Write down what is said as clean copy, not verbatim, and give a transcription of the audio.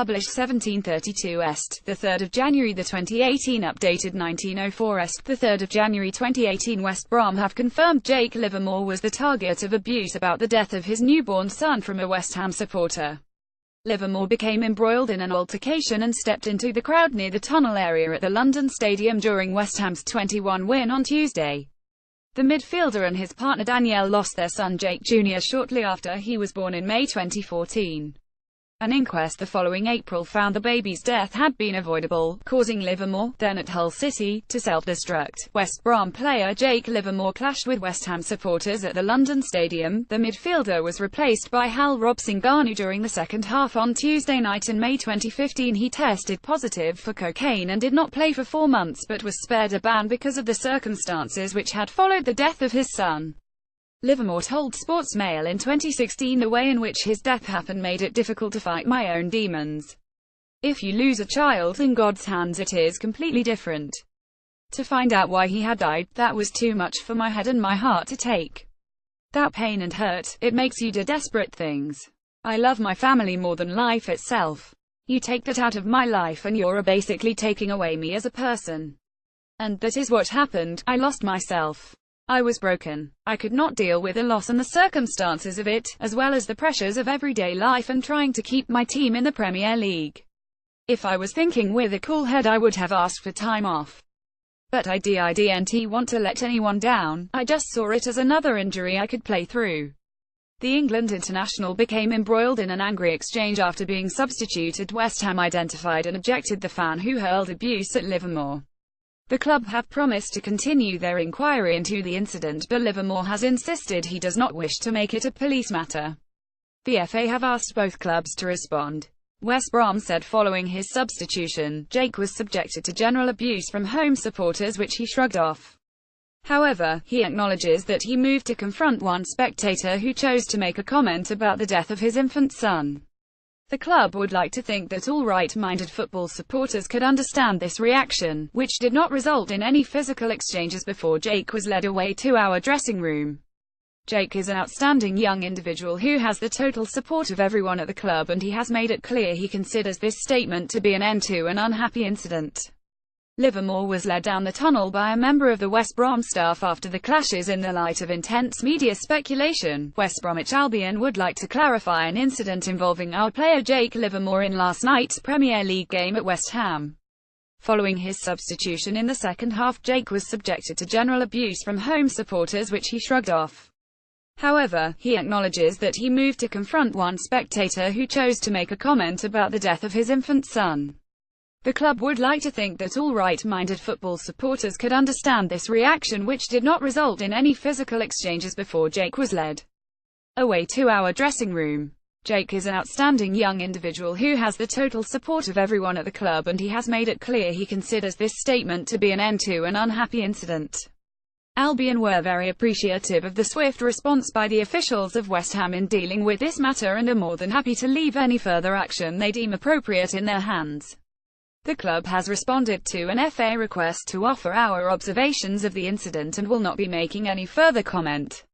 published 1732 est. The 3rd of January 2018 updated 1904 est. The 3rd of January 2018 West Brom have confirmed Jake Livermore was the target of abuse about the death of his newborn son from a West Ham supporter. Livermore became embroiled in an altercation and stepped into the crowd near the tunnel area at the London Stadium during West Ham's 2-1 win on Tuesday. The midfielder and his partner Danielle lost their son Jake Jr. shortly after he was born in May 2014. An inquest the following April found the baby's death had been avoidable, causing Livermore, then at Hull City, to self-destruct. West Brom player Jake Livermore clashed with West Ham supporters at the London Stadium. The midfielder was replaced by robson-kanu during the second half on Tuesday night. In May 2015 he tested positive for cocaine and did not play for 4 months but was spared a ban because of the circumstances which had followed the death of his son. Livermore told Sportsmail in 2016 the way in which his death happened made it difficult to fight my own demons. If you lose a child in God's hands it is completely different. To find out why he had died, that was too much for my head and my heart to take. That pain and hurt, it makes you do desperate things. I love my family more than life itself. You take that out of my life and you're basically taking away me as a person. And that is what happened. I lost myself. I was broken. I could not deal with the loss and the circumstances of it, as well as the pressures of everyday life and trying to keep my team in the Premier League. If I was thinking with a cool head I would have asked for time off. But I didn't want to let anyone down. I just saw it as another injury I could play through. The England international became embroiled in an angry exchange after being substituted. West Ham identified and objected the fan who hurled abuse at Livermore. The club have promised to continue their inquiry into the incident, but Livermore has insisted he does not wish to make it a police matter. The FA have asked both clubs to respond. West Brom said following his substitution, Jake was subjected to general abuse from home supporters which he shrugged off. However, he acknowledges that he moved to confront one spectator who chose to make a comment about the death of his infant son. The club would like to think that all right-minded football supporters could understand this reaction, which did not result in any physical exchanges before Jake was led away to our dressing room. Jake is an outstanding young individual who has the total support of everyone at the club, and he has made it clear he considers this statement to be an end to an unhappy incident. Livermore was led down the tunnel by a member of the West Brom staff after the clashes. In the light of intense media speculation, West Bromwich Albion would like to clarify an incident involving our player Jake Livermore in last night's Premier League game at West Ham. Following his substitution in the second half, Jake was subjected to general abuse from home supporters which he shrugged off. However, he acknowledges that he moved to confront one spectator who chose to make a comment about the death of his infant son. The club would like to think that all right-minded football supporters could understand this reaction, which did not result in any physical exchanges before Jake was led away to our dressing room. Jake is an outstanding young individual who has the total support of everyone at the club, and he has made it clear he considers this statement to be an end to an unhappy incident. Albion were very appreciative of the swift response by the officials of West Ham in dealing with this matter and are more than happy to leave any further action they deem appropriate in their hands. The club has responded to an FA request to offer our observations of the incident and will not be making any further comment.